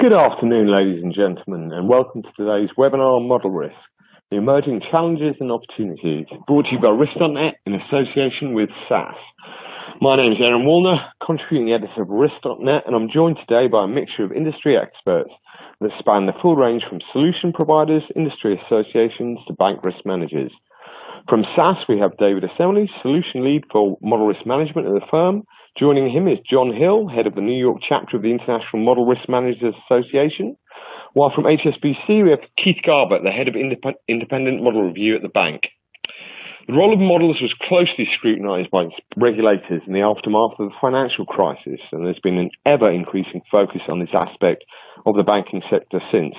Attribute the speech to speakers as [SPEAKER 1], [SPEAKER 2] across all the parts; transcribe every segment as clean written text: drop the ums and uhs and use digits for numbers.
[SPEAKER 1] Good afternoon, ladies and gentlemen, and welcome to today's webinar on Model Risk, the emerging challenges and opportunities, brought to you by Risk.net in association with SAS. My name is Aaron Wallner, contributing editor of Risk.net, and I'm joined today by a mixture of industry experts that span the full range from solution providers, industry associations, to bank risk managers. From SAS, we have David Assembly, Solution Lead for Model Risk Management at the firm. Joining him is John Hill, Head of the New York chapter of the International Model Risk Managers Association. While from HSBC, we have Keith Garber, the Head of Independent Model Review at the bank. The role of models was closely scrutinised by regulators in the aftermath of the financial crisis, and there's been an ever-increasing focus on this aspect of the banking sector since.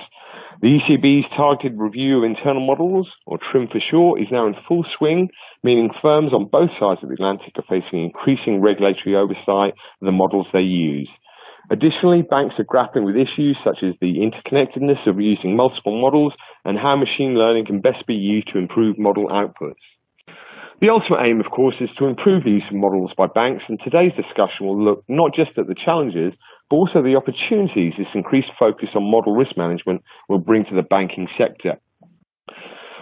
[SPEAKER 1] The ECB's targeted review of internal models, or TRIM for short, is now in full swing, meaning firms on both sides of the Atlantic are facing increasing regulatory oversight of the models they use. Additionally, banks are grappling with issues such as the interconnectedness of using multiple models and how machine learning can best be used to improve model outputs. The ultimate aim, of course, is to improve the use of models by banks, and today's discussion will look not just at the challenges, but also the opportunities this increased focus on model risk management will bring to the banking sector.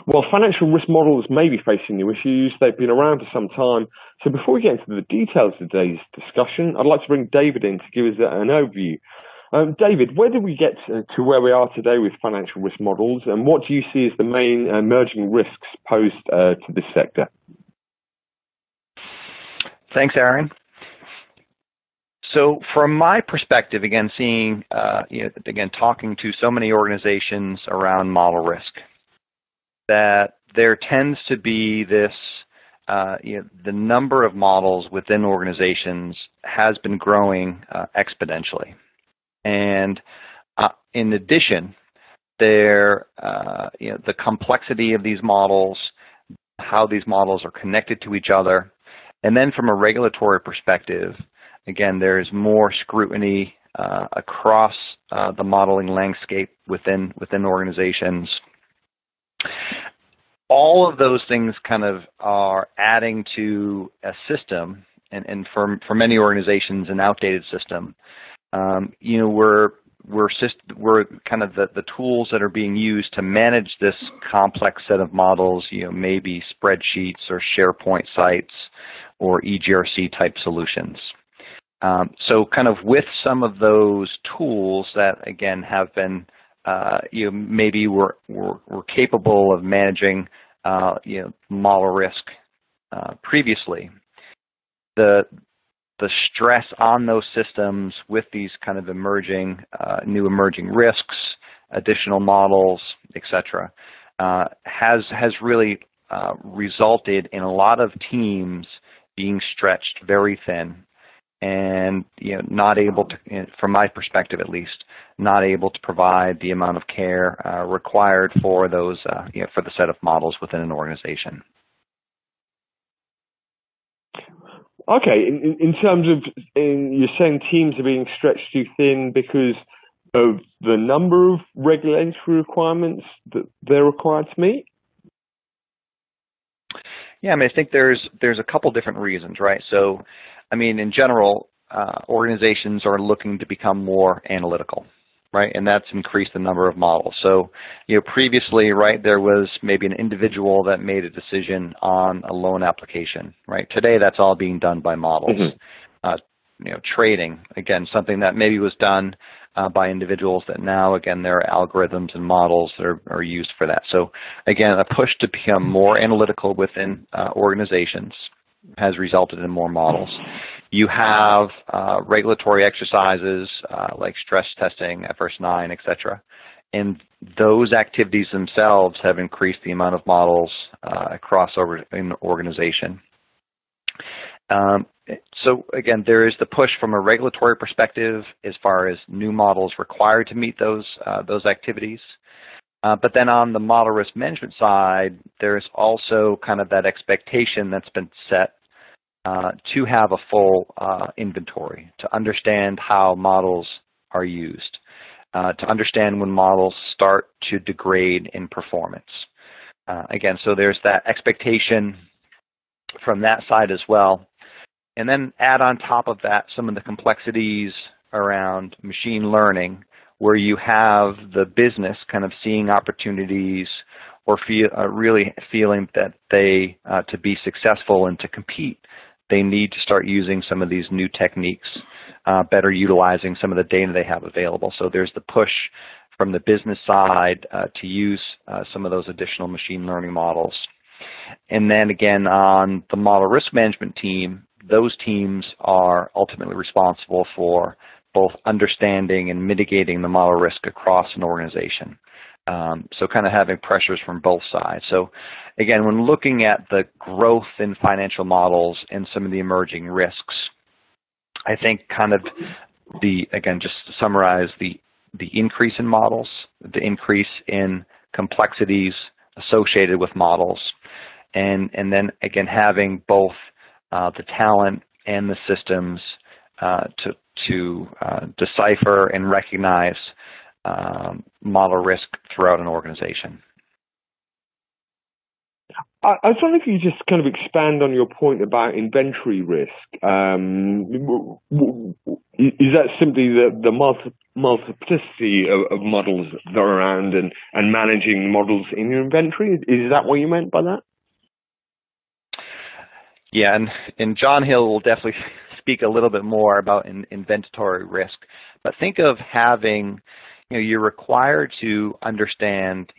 [SPEAKER 1] While financial risk models may be facing new issues, they've been around for some time. So before we get into the details of today's discussion, I'd like to bring David in to give us an overview. David, where did we get to where we are today with financial risk models, and what do you see as the main emerging risks posed to this sector?
[SPEAKER 2] Thanks, Aaron. So from my perspective, again, seeing, talking to so many organizations around model risk, that there tends to be this, the number of models within organizations has been growing exponentially. And in addition, the complexity of these models, how these models are connected to each other, and then from a regulatory perspective, again, there's more scrutiny across the modeling landscape within organizations. All of those things kind of are adding to a system, and for many organizations, an outdated system. We're kind of the tools that are being used to manage this complex set of models, maybe spreadsheets or SharePoint sites or eGRC type solutions. So kind of with some of those tools that, again, have been, maybe we're capable of managing, model risk previously, the stress on those systems with these kind of new emerging risks, additional models, etc., has really resulted in a lot of teams being stretched very thin, and not able to, from my perspective at least, not able to provide the amount of care required for those, for the set of models within an organization.
[SPEAKER 1] Okay, in terms of, you're saying teams are being stretched too thin because of the number of regulatory requirements that they're required to meet?
[SPEAKER 2] Yeah, I mean, I think there's a couple different reasons, right? So, I mean, in general, organizations are looking to become more analytical, right? And that's increased the number of models. So, previously, right, there was maybe an individual that made a decision on a loan application, right? Today, that's all being done by models. Mm-hmm. Trading, again, something that maybe was done by individuals that now, again, there are algorithms and models that are used for that. So, again, a push to become more analytical within organizations has resulted in more models. You have regulatory exercises like stress testing, FRS 9, etc., and those activities themselves have increased the amount of models across in the organization. So again, there is the push from a regulatory perspective as far as new models required to meet those activities. But then on the model risk management side, there's also kind of that expectation that's been set to have a full inventory, to understand how models are used, to understand when models start to degrade in performance. Again, so there's that expectation from that side as well. And then add on top of that some of the complexities around machine learning, where you have the business kind of seeing opportunities or really feeling that they, to be successful and to compete, they need to start using some of these new techniques, better utilizing some of the data they have available. So there's the push from the business side to use some of those additional machine learning models. And then again, on the model risk management team, those teams are ultimately responsible for both understanding and mitigating the model risk across an organization. So kind of having pressures from both sides. So again, when looking at the growth in financial models and some of the emerging risks, I think kind of again, just to summarize, the increase in models, the increase in complexities associated with models, and then again having both the talent and the systems to decipher and recognize model risk throughout an organization.
[SPEAKER 1] I was wondering if you just kind of expand on your point about inventory risk. Is that simply the multiplicity of models that are around and managing models in your inventory? Is that what you meant by that?
[SPEAKER 2] Yeah, and John Hill will definitely speak a little bit more about inventory risk. But think of having, you're required to understand,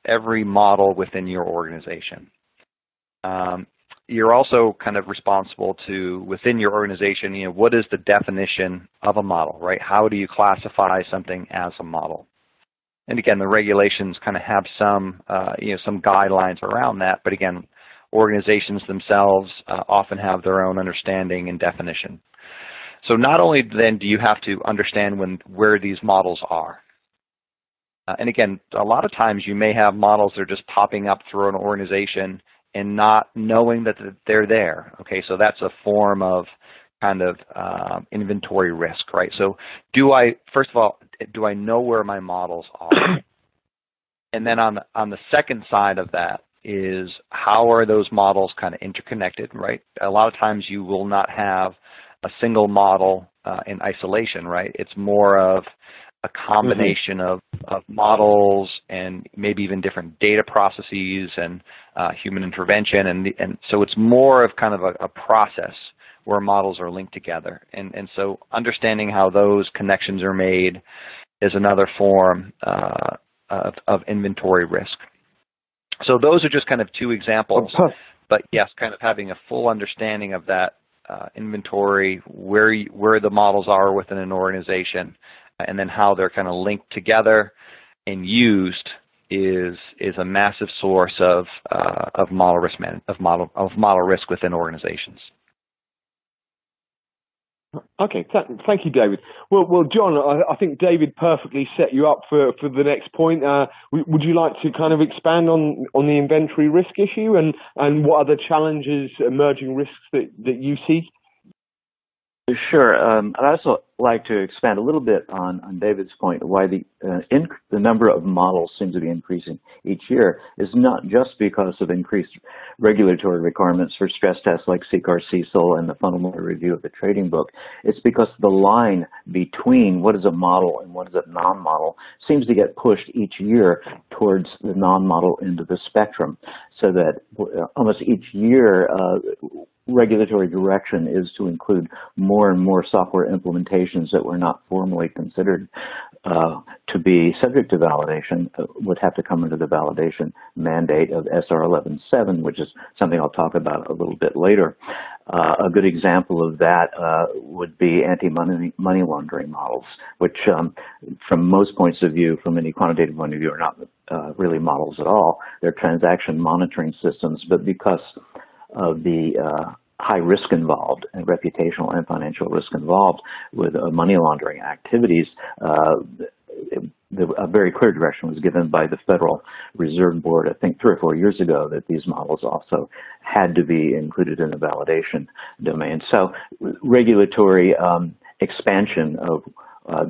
[SPEAKER 2] every model within your organization. You're also kind of responsible to, within your organization, what is the definition of a model, right? How do you classify something as a model? And again, the regulations kind of have some, some guidelines around that. But again, organizations themselves often have their own understanding and definition. So not only then do you have to understand where these models are. And again, a lot of times you may have models that are just popping up through an organization and not knowing that they're there. Okay, so that's a form of kind of inventory risk, right? So first of all, do I know where my models are? And then on the second side of that is, how are those models kind of interconnected, right? A lot of times you will not have a single model in isolation, right? It's more of a combination of models and maybe even different data processes and human intervention. And so it's more of kind of a process where models are linked together. And so understanding how those connections are made is another form of inventory risk. So those are just kind of two examples. But yes, kind of having a full understanding of that inventory, where the models are within an organization, and then how they're kind of linked together and used is a massive source of model risk model risk within organizations.
[SPEAKER 1] Okay, thank you, David. Well, John, I think David perfectly set you up for the next point. Would you like to kind of expand on the inventory risk issue and what other challenges, emerging risks that you see?
[SPEAKER 3] Sure. I'd also like to expand a little bit on David's point, why the number of models seems to be increasing each year is not just because of increased regulatory requirements for stress tests like CCAR, CECL, and the fundamental review of the trading book. It's because the line between what is a model and what is a non-model seems to get pushed each year towards the non-model end of the spectrum, so that almost each year regulatory direction is to include more and more software implementations that were not formally considered to be subject to validation would have to come under the validation mandate of SR 11.7, which is something I'll talk about a little bit later. A good example of that would be anti-money laundering models, which from most points of view, from any quantitative point of view, are not really models at all. They're transaction monitoring systems, but because of the high risk involved and reputational and financial risk involved with money laundering activities, a very clear direction was given by the Federal Reserve Board, I think 3 or 4 years ago, that these models also had to be included in the validation domain. So regulatory expansion of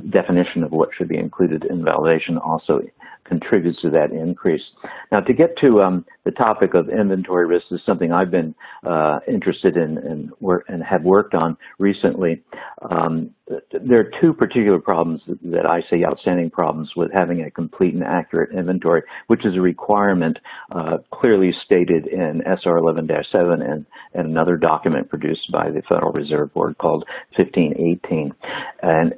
[SPEAKER 3] definition of what should be included in validation also contributes to that increase. Now, to get to the topic of inventory risk is something I've been interested in and have worked on recently. There are two particular problems that I see, outstanding problems with having a complete and accurate inventory, which is a requirement clearly stated in SR 11-7 and another document produced by the Federal Reserve Board called 1518. And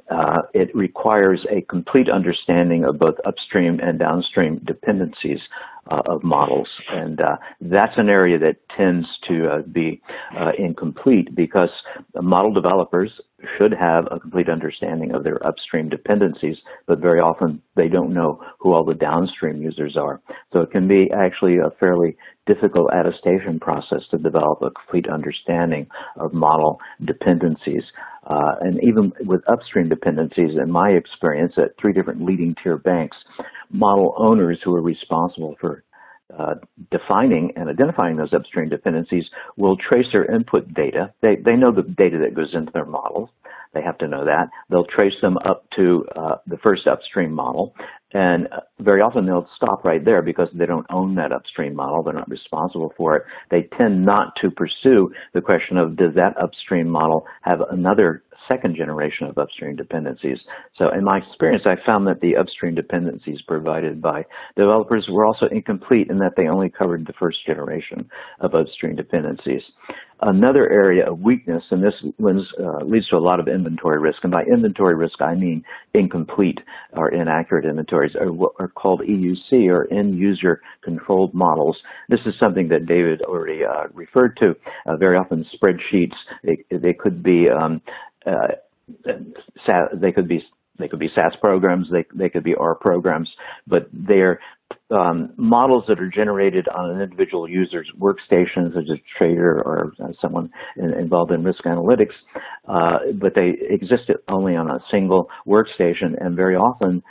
[SPEAKER 3] it requires a complete understanding of both upstream and downstream dependencies of models, and that's an area that tends to be incomplete because model developers should have a complete understanding of their upstream dependencies, but very often they don't know who all the downstream users are. So it can be actually a fairly difficult attestation process to develop a complete understanding of model dependencies. And even with upstream dependencies, in my experience at 3 different leading tier banks, model owners who are responsible for defining and identifying those upstream dependencies will trace their input data. They know the data that goes into their models. They have to know that. They'll trace them up to the first upstream model. And very often they'll stop right there because they don't own that upstream model. They're not responsible for it. They tend not to pursue the question of, does that upstream model have another second generation of upstream dependencies? So in my experience, I found that the upstream dependencies provided by developers were also incomplete in that they only covered the first generation of upstream dependencies. Another area of weakness, and this leads to a lot of inventory risk, and by inventory risk I mean incomplete or inaccurate inventories, are what are called EUC, or end-user controlled models. This is something that David already referred to. Very often spreadsheets, they could be SAS programs, they could be R programs, but they're models that are generated on an individual user's workstation, such as a trader or someone involved in risk analytics, but they exist only on a single workstation, and very often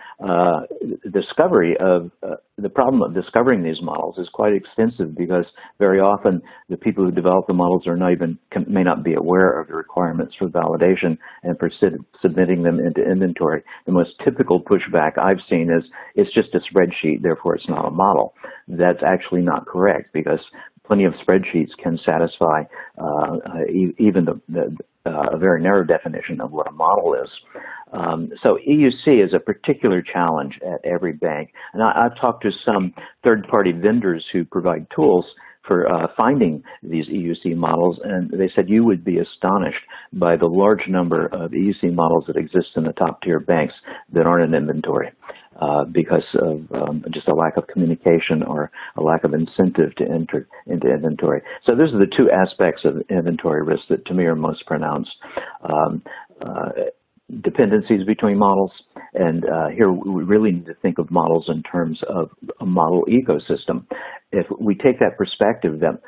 [SPEAKER 3] the problem of discovering these models is quite extensive because very often the people who develop the models are may not be aware of the requirements for validation and for submitting them into inventory. The most typical pushback I've seen is, it's just a spreadsheet, therefore it's not a model. That's actually not correct, because plenty of spreadsheets can satisfy even a very narrow definition of what a model is. So EUC is a particular challenge at every bank. And I've talked to some third-party vendors who provide tools for finding these EUC models, and they said you would be astonished by the large number of EUC models that exist in the top-tier banks that aren't in inventory because of just a lack of communication or a lack of incentive to enter into inventory. So those are the two aspects of inventory risk that to me are most pronounced. Dependencies between models, and here we really need to think of models in terms of a model ecosystem. If we take that perspective that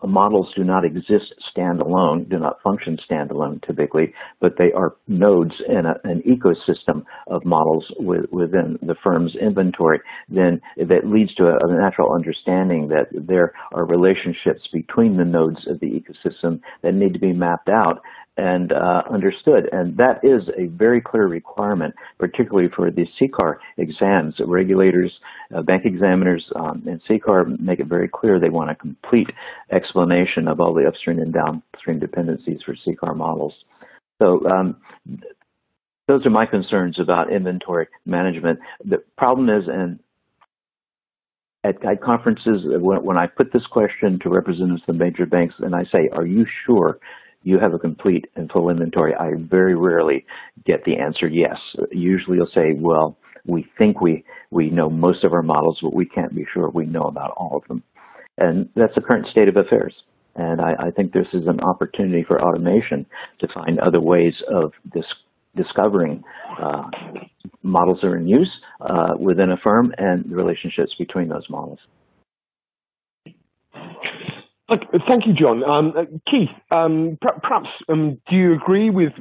[SPEAKER 3] models do not exist standalone, do not function standalone typically, but they are nodes in an ecosystem of models within the firm's inventory, then that leads to a natural understanding that there are relationships between the nodes of the ecosystem that need to be mapped out and understood. And that is a very clear requirement, particularly for the CCAR exams. Regulators, bank examiners, and CCAR make it very clear they want a complete explanation of all the upstream and downstream dependencies for CCAR models. So those are my concerns about inventory management. The problem is, and at conferences, when I put this question to representatives of the major banks and I say, are you sure you have a complete and full inventory, I very rarely get the answer yes. Usually you'll say, well, we think we know most of our models, but we can't be sure we know about all of them. And that's the current state of affairs. And I think this is an opportunity for automation to find other ways of discovering models that are in use within a firm and the relationships between those models.
[SPEAKER 1] Thank you, John. Keith, perhaps do you agree with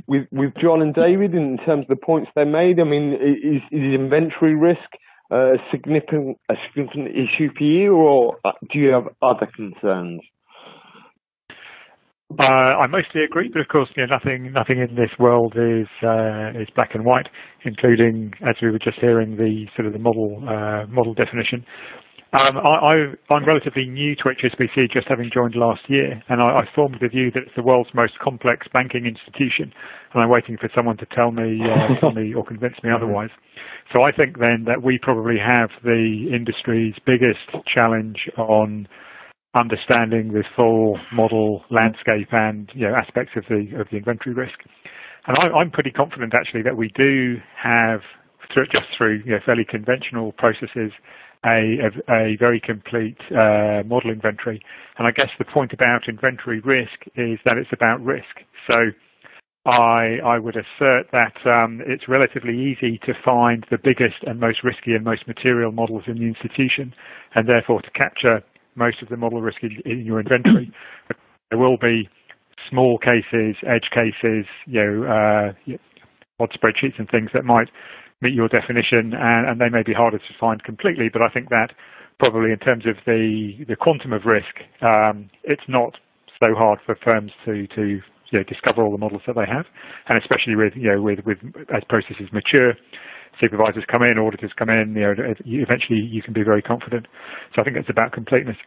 [SPEAKER 1] John and David in terms of the points they made? I mean, is inventory risk a significant issue for you, or do you have other concerns?
[SPEAKER 4] I mostly agree, but of course, nothing in this world is black and white, including, as we were just hearing, the sort of the model definition. I'm relatively new to HSBC, just having joined last year, and I formed the view that it's the world's most complex banking institution, and I'm waiting for someone to tell me or convince me otherwise. So I think then that we probably have the industry's biggest challenge on understanding the full model landscape and aspects of the inventory risk. And I'm pretty confident actually that we do have, just through fairly conventional processes, a very complete model inventory. And I guess the point about inventory risk is that it's about risk. So I would assert that it's relatively easy to find the biggest and most risky and most material models in the institution, and therefore to capture most of the model risk in your inventory. There will be small cases, edge cases, odd spreadsheets and things that might meet your definition, and they may be harder to find completely, but I think that probably in terms of the quantum of risk, it's not so hard for firms to discover all the models that they have, and especially with as processes mature, supervisors come in, auditors come in, eventually you can be very confident. So I think it's about completeness.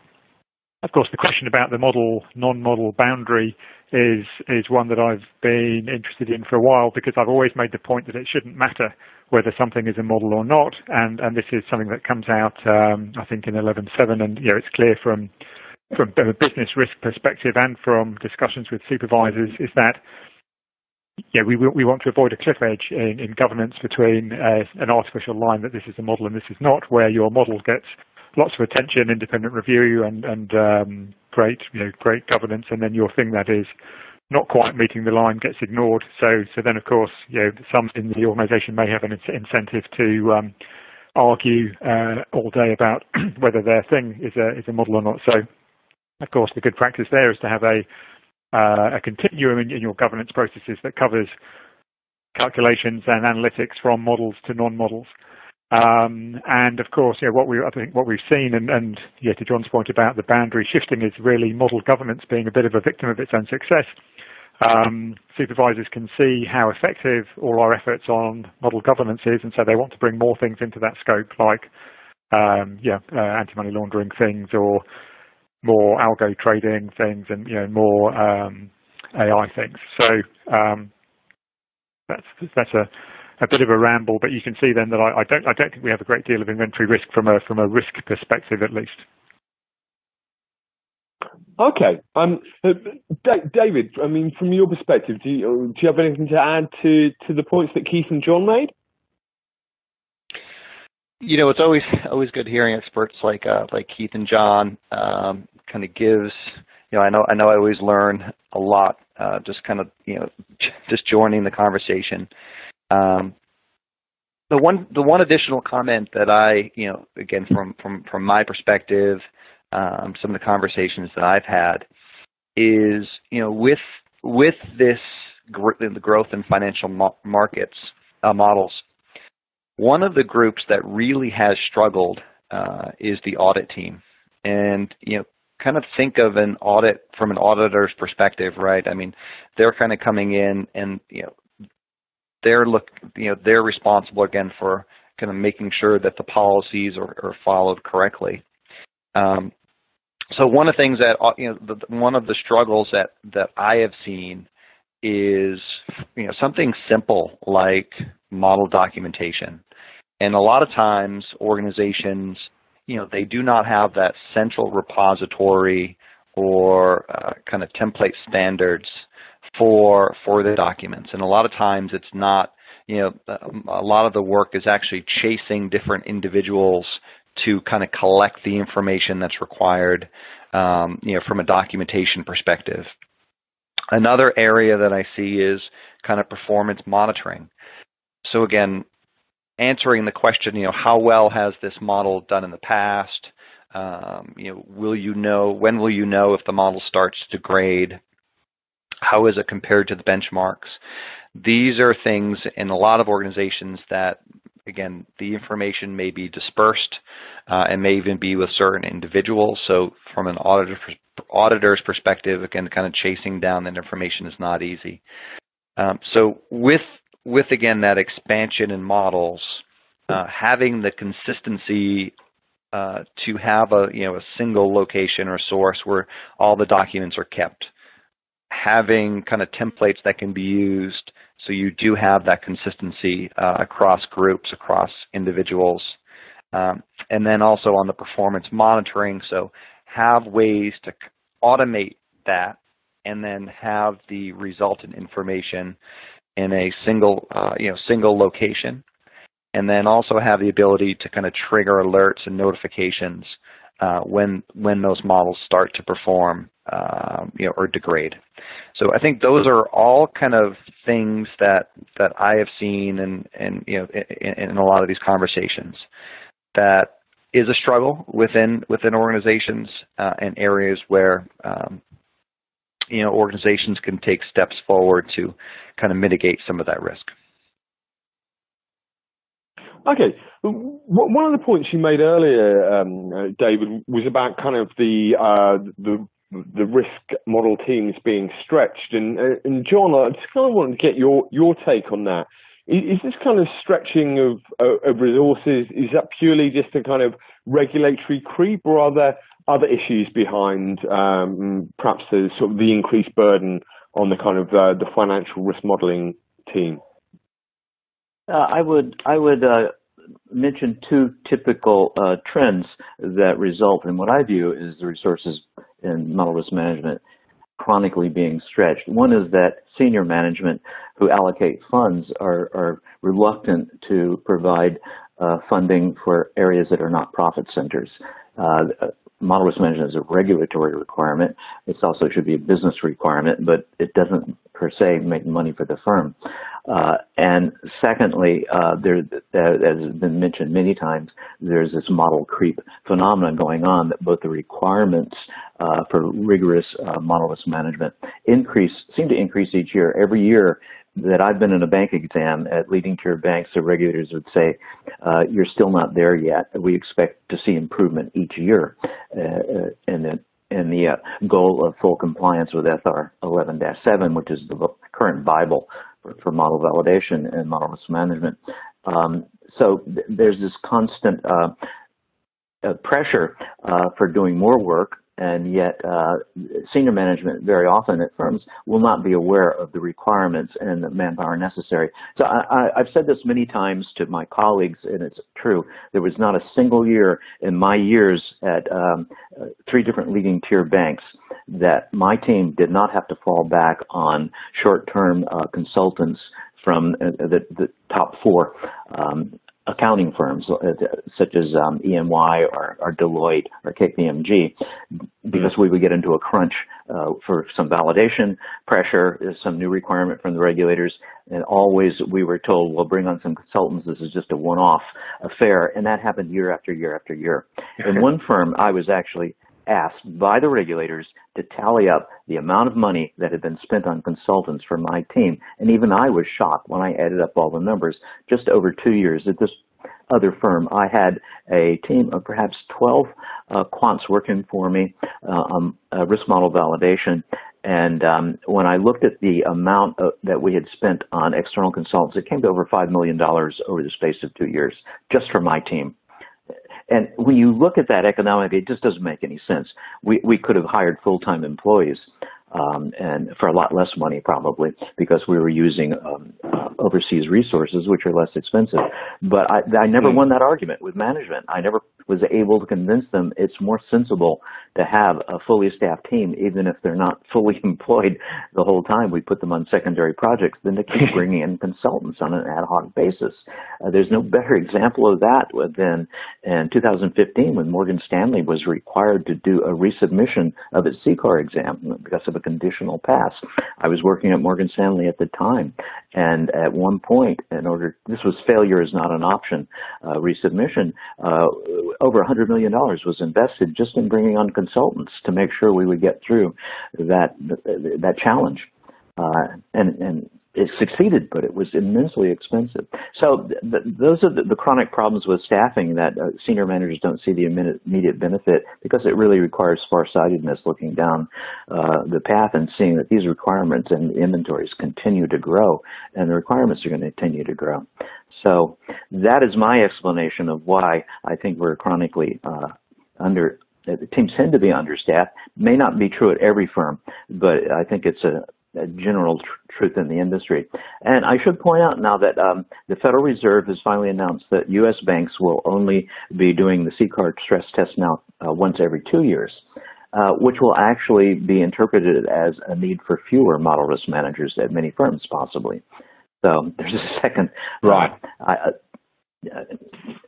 [SPEAKER 4] Of course, the question about the model, non-model boundary is one that I've been interested in for a while, because I've always made the point that it shouldn't matter whether something is a model or not, and this is something that comes out, I think, in 11.7, and it's clear from a business risk perspective and from discussions with supervisors is that we want to avoid a cliff edge in governance between an artificial line that this is a model and this is not, where your model gets lots of attention, independent review, and great governance, and then your thing that is not quite meeting the line gets ignored. So then, of course, some in the organisation may have an incentive to argue all day about whether their thing is a model or not. So, of course, the good practice there is to have a continuum in your governance processes that covers calculations and analytics from models to non-models. And of course, what we've seen, and to John's point about the boundary shifting, is really model governance being a bit of a victim of its own success. Supervisors can see how effective all our efforts on model governance is, and so they want to bring more things into that scope, like anti-money laundering things, or more algo trading things, and more AI things. So that's a bit of a ramble, but you can see then that I don't think we have a great deal of inventory risk from a risk perspective, at least.
[SPEAKER 1] Okay, David. I mean, from your perspective, do you have anything to add to the points that Keith and John made?
[SPEAKER 2] It's always good hearing experts like Keith and John. Kind of gives, I know I always learn a lot. Just kind of just joining the conversation. The one additional comment that I, again from my perspective, some of the conversations that I've had is, with this the growth in financial markets models, one of the groups that really has struggled is the audit team, and kind of think of an audit from an auditor's perspective, right? I mean, they're kind of coming in and they're responsible again for kind of making sure that the policies are followed correctly. So one of the things that one of the struggles that I have seen is something simple like model documentation, and a lot of times organizations they do not have that central repository or kind of template standards for the documents, and a lot of times it's not. A lot of the work is actually chasing different individuals to kind of collect the information that's required, from a documentation perspective. Another area that I see is kind of performance monitoring. So again, answering the question, how well has this model done in the past? When will you know if the model starts to degrade? How is it compared to the benchmarks? These are things in a lot of organizations that, again, the information may be dispersed and may even be with certain individuals. So from an auditor auditor's perspective, again, kind of chasing down that information is not easy. So with again that expansion in models, having the consistency to have a single location or source where all the documents are kept, having kind of templates that can be used so you do have that consistency across groups, across individuals, and then also on the performance monitoring. So have ways to automate that and then have the resultant information in a single location, and then also have the ability to kind of trigger alerts and notifications when those models start to perform or degrade. So I think those are all kind of things that I have seen in a lot of these conversations that is a struggle within organizations and areas where organizations can take steps forward to kind of mitigate some of that risk.
[SPEAKER 1] Okay, one of the points you made earlier, David, was about kind of the risk model teams being stretched, and John, I just kind of want to get your take on that. Is this kind of stretching of resources, is that purely just a kind of regulatory creep, or are there other issues behind perhaps the sort of the increased burden on the kind of the financial risk modeling team?
[SPEAKER 3] I would mention two typical trends that result in what I view is the resources in model risk management chronically being stretched. One is that senior management who allocate funds are reluctant to provide funding for areas that are not profit centers. Model risk management is a regulatory requirement. It also should be a business requirement, but it doesn't per se make money for the firm. And secondly, there, as has been mentioned many times, there's this model creep phenomenon going on that both the requirements for rigorous model risk management seem to increase each year. Every year that I've been in a bank exam at leading tier banks, the regulators would say, you're still not there yet. We expect to see improvement each year. And the goal of full compliance with FR 11-7, which is the current Bible for model validation and model risk management. So there's this constant pressure for doing more work, and yet senior management very often at firms will not be aware of the requirements and the manpower necessary. So I've said this many times to my colleagues, and it's true. There was not a single year in my years at 3 different leading tier banks that my team did not have to fall back on short-term consultants from the top 4 accounting firms such as EMY or Deloitte or KPMG, because we would get into a crunch for some validation pressure, some new requirement from the regulators, and always we were told, well, bring on some consultants, this is just a one-off affair, and that happened year after year after year. In one firm, I was actually asked by the regulators to tally up the amount of money that had been spent on consultants for my team. And even I was shocked when I added up all the numbers. Just over 2 years at this other firm, I had a team of perhaps 12 quants working for me on risk model validation. And when I looked at the amount that we had spent on external consultants, it came to over $5 million over the space of 2 years, just for my team. And when you look at that economically, it just doesn't make any sense. We could have hired full-time employees and for a lot less money probably, because we were using overseas resources, which are less expensive. But I never won that argument with management. I never was able to convince them it's more sensible to have a fully staffed team, even if they're not fully employed the whole time. We put them on secondary projects than to keep bringing in consultants on an ad hoc basis. There's no better example of that than in 2015 when Morgan Stanley was required to do a resubmission of its CCAR exam because of a conditional pass. I was working at Morgan Stanley at the time, and at one point, this was failure is not an option resubmission, over $100 million was invested just in bringing on consultants to make sure we would get through that challenge. And it succeeded, but it was immensely expensive. So those are the chronic problems with staffing that senior managers don't see the immediate benefit, because it really requires farsightedness, looking down the path and seeing that these requirements and inventories continue to grow, and the requirements are going to continue to grow. So that is my explanation of why I think we're chronically the teams tend to be understaffed. May not be true at every firm, but I think it's a general truth in the industry. And I should point out now that the Federal Reserve has finally announced that U.S. banks will only be doing the CCAR stress test now once every 2 years, which will actually be interpreted as a need for fewer model risk managers at many firms, possibly. So there's a second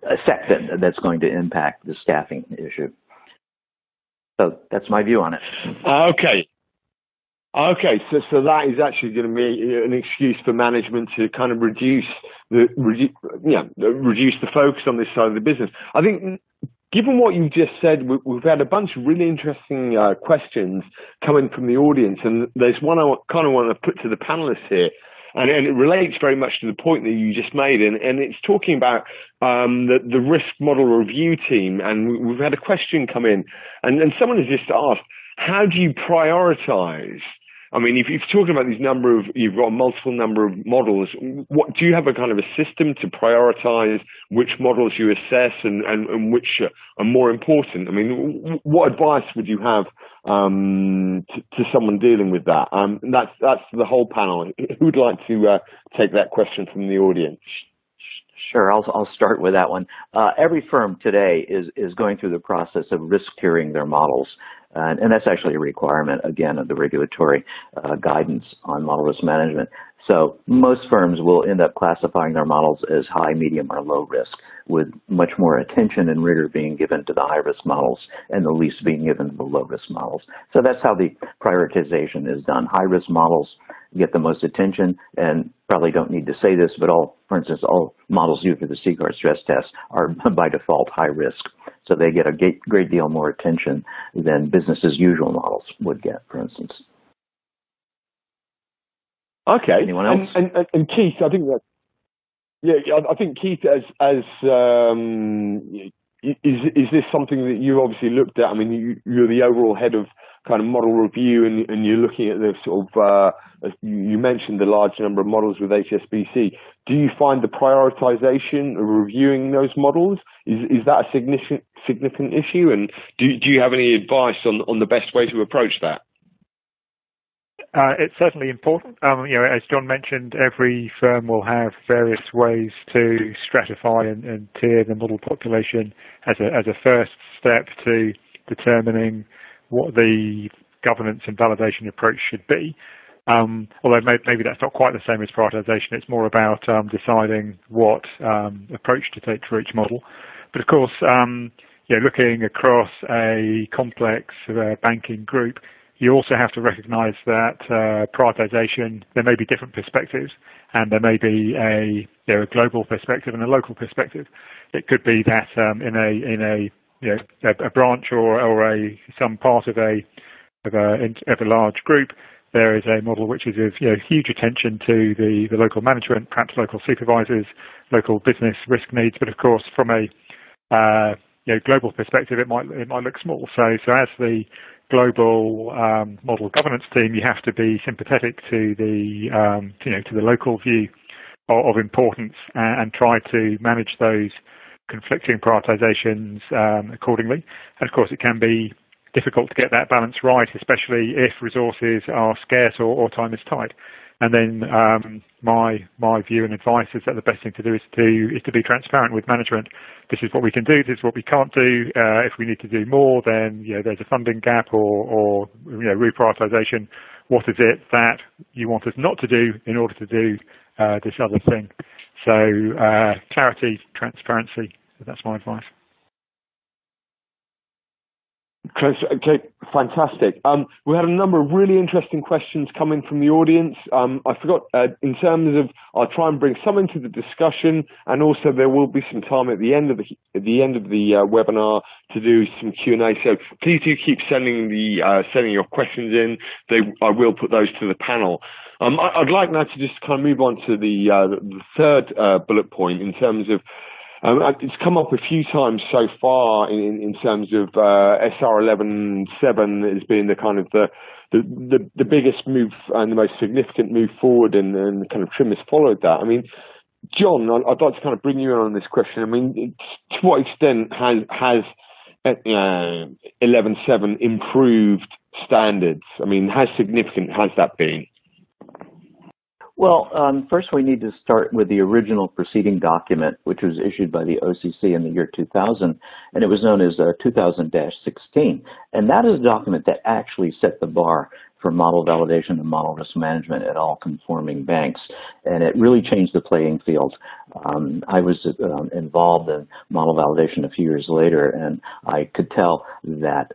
[SPEAKER 3] effect that's going to impact the staffing issue. So that's my view on it.
[SPEAKER 1] Okay, so that is actually going to be an excuse for management to kind of reduce the focus on this side of the business. I think, given what you just said, we've had a bunch of really interesting questions coming from the audience, and there's one I kind of want to put to the panelists here. And it relates very much to the point that you just made, and it's talking about the risk model review team. And we've had a question come in, and someone has just asked, how do you prioritize? I mean, if you're talking about you've got a multiple number of models, what do you have a kind of a system to prioritize which models you assess and which are more important? I mean, what advice would you have to someone dealing with that? That's the whole panel. Who would like to take that question from the audience?
[SPEAKER 3] Sure, I'll start with that one. Every firm today is going through the process of risk tiering their models, and that's actually a requirement, again, of the regulatory guidance on model risk management. So most firms will end up classifying their models as high, medium, or low risk, with much more attention and rigor being given to the high-risk models and the least being given to the low-risk models. So that's how the prioritization is done. High-risk models get the most attention, and probably don't need to say this, but for instance, all models used for the CCAR stress test are by default high risk. So they get a great deal more attention than business as usual models would get, for instance.
[SPEAKER 1] Okay.
[SPEAKER 3] Anyone else?
[SPEAKER 1] And Keith, I think I think Keith, is this something that you obviously looked at? I mean, you're the overall head of kind of model review, and you're looking at the sort of, you mentioned the large number of models with HSBC. Do you find the prioritization of reviewing those models, is that a significant issue? And do you have any advice on the best way to approach that?
[SPEAKER 4] It's certainly important. As John mentioned, every firm will have various ways to stratify and tier the model population as a first step to determining what the governance and validation approach should be. Although maybe that's not quite the same as prioritization. It's more about deciding what approach to take for each model. But of course, looking across a complex banking group, you also have to recognize that prioritization, there may be different perspectives, and there may be a global perspective and a local perspective. It could be that in a branch or some part of a large group, there is a model which is of huge attention to the local management, perhaps local supervisors, local business risk needs. But of course, from a global perspective, it might look small. So as the global model governance team, you have to be sympathetic to the to the local view of importance and try to manage those conflicting prioritizations accordingly. And of course, it can be difficult to get that balance right, especially if resources are scarce or time is tight. And then my view and advice is that the best thing to do is to be transparent with management. This is what we can do. This is what we can't do. If we need to do more, then there's a funding gap or reprioritization. What is it that you want us not to do in order to do this other thing? So clarity, transparency. That's my advice.
[SPEAKER 1] Okay, fantastic. We had a number of really interesting questions coming from the audience. I forgot, in terms of, I'll try and bring some into the discussion, and also there will be some time at the end of the webinar to do some Q&A. So please do keep sending your questions in. I will put those to the panel. I'd like now to just kind of move on to the third bullet point in terms of it's come up a few times so far in terms of SR 11.7 as being the kind of the biggest move and the most significant move forward, and kind of Trim has followed that. I mean, John, I'd like to kind of bring you in on this question. I mean, to what extent has 11.7 improved standards? I mean, how significant has that been?
[SPEAKER 3] Well, first we need to start with the original preceding document, which was issued by the OCC in the year 2000, and it was known as 2000-16. And that is a document that actually set the bar for model validation and model risk management at all conforming banks. And it really changed the playing field. I was involved in model validation a few years later, and I could tell that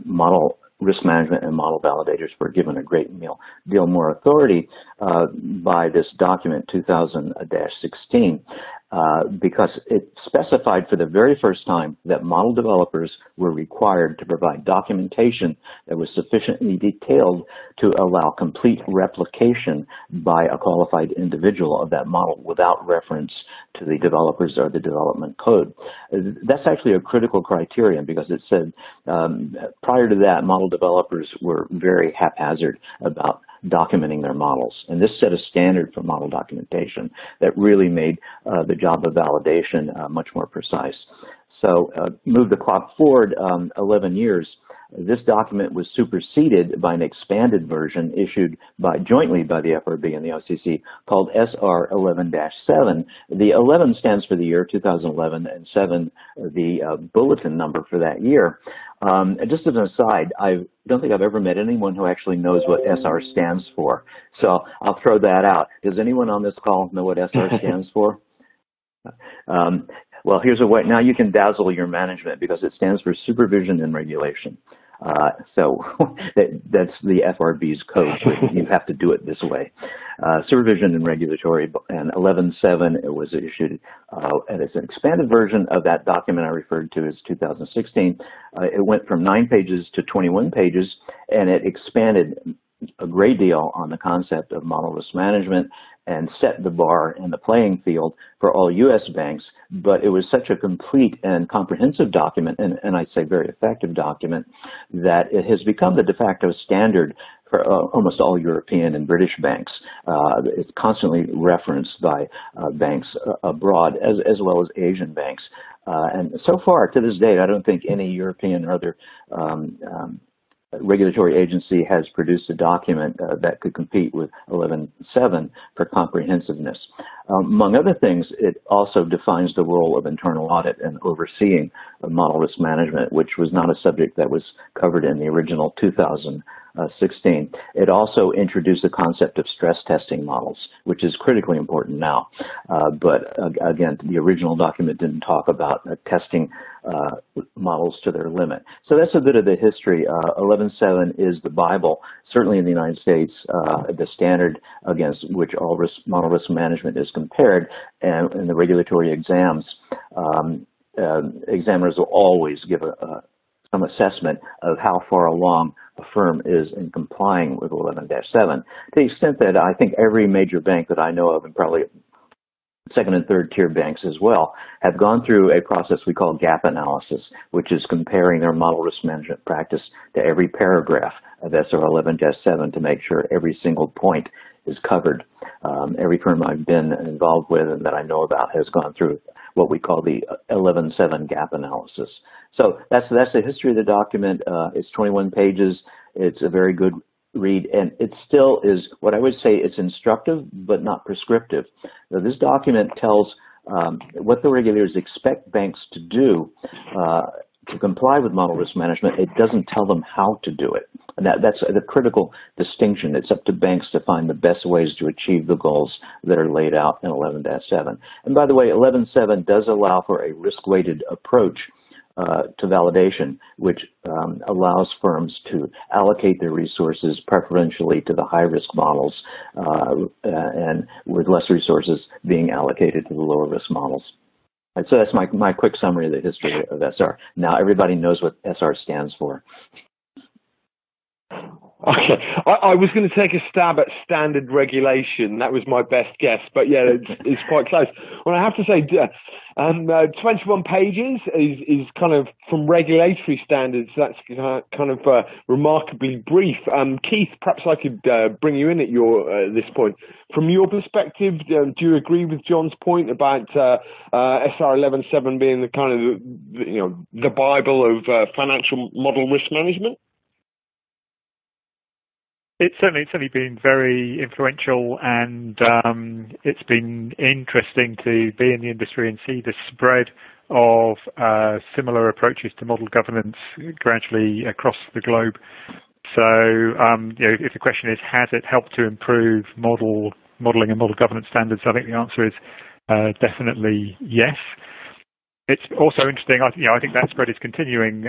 [SPEAKER 3] model risk management and model validators were given a great deal more authority by this document 2000-16 because it specified for the very first time that model developers were required to provide documentation that was sufficiently detailed to allow complete replication by a qualified individual of that model without reference to the developers or the development code. That's actually a critical criterion because it said prior to that, model developers were very haphazard about documenting their models. And this set a standard for model documentation that really made the job of validation much more precise. So move the clock forward 11 years. This document was superseded by an expanded version issued jointly by the FRB and the OCC called SR 11-7. The 11 stands for the year 2011 and 7 the bulletin number for that year. And just as an aside, I don't think I've ever met anyone who actually knows what SR stands for. So I'll throw that out. Does anyone on this call know what SR stands for? Well, here's a way. Now you can dazzle your management because it stands for supervision and regulation. So that's the FRB's code. You have to do it this way. Supervision and regulatory, and 11.7, it was issued, and it's an expanded version of that document I referred to as 2016. It went from 9 pages to 21 pages, and it expanded a great deal on the concept of model risk management and set the bar in the playing field for all U.S. banks. But it was such a complete and comprehensive document, and I'd say very effective document, that it has become the de facto standard for almost all European and British banks. It's constantly referenced by banks abroad as well as Asian banks. And so far, to this date, I don't think any European or other regulatory agency has produced a document that could compete with 11.7 for comprehensiveness. Among other things, it also defines the role of internal audit and overseeing model risk management, which was not a subject that was covered in the original 2016. It also introduced the concept of stress testing models, which is critically important now. But again, the original document didn't talk about testing models to their limit. So that's a bit of the history. 11.7 is the Bible, certainly in the United States, the standard against which all model risk management is compared. And in the regulatory exams, examiners will always give some assessment of how far along a firm is in complying with 11-7. To the extent that I think every major bank that I know of, and probably second and third tier banks as well, have gone through a process we call gap analysis, which is comparing their model risk management practice to every paragraph of SR 11-7 to make sure every single point is covered. Every firm I've been involved with and that I know about has gone through what we call the 11-7 gap analysis. So that's the history of the document. It's 21 pages. It's a very good read, and it still is what I would say it's instructive but not prescriptive. Now, this document tells what the regulators expect banks to do to comply with model risk management. It doesn't tell them how to do it. And that's the critical distinction. It's up to banks to find the best ways to achieve the goals that are laid out in 11-7. And by the way, 11-7 does allow for a risk-weighted approach to validation, which allows firms to allocate their resources preferentially to the high-risk models and with less resources being allocated to the lower-risk models. And so that's my quick summary of the history of SR. Now everybody knows what SR stands for.
[SPEAKER 1] Okay, I was going to take a stab at standard regulation. That was my best guess, but yeah, it's quite close. Well, I have to say, 21 pages is kind of from regulatory standards. That's kind of remarkably brief. Keith, perhaps I could bring you in at this point. From your perspective, do you agree with John's point about SR 11.7 being the kind of the Bible of financial model risk management?
[SPEAKER 4] It's certainly been very influential, and it's been interesting to be in the industry and see the spread of similar approaches to model governance gradually across the globe. So, if the question is, has it helped to improve modeling and model governance standards? I think the answer is definitely yes. It's also interesting. I think that spread is continuing.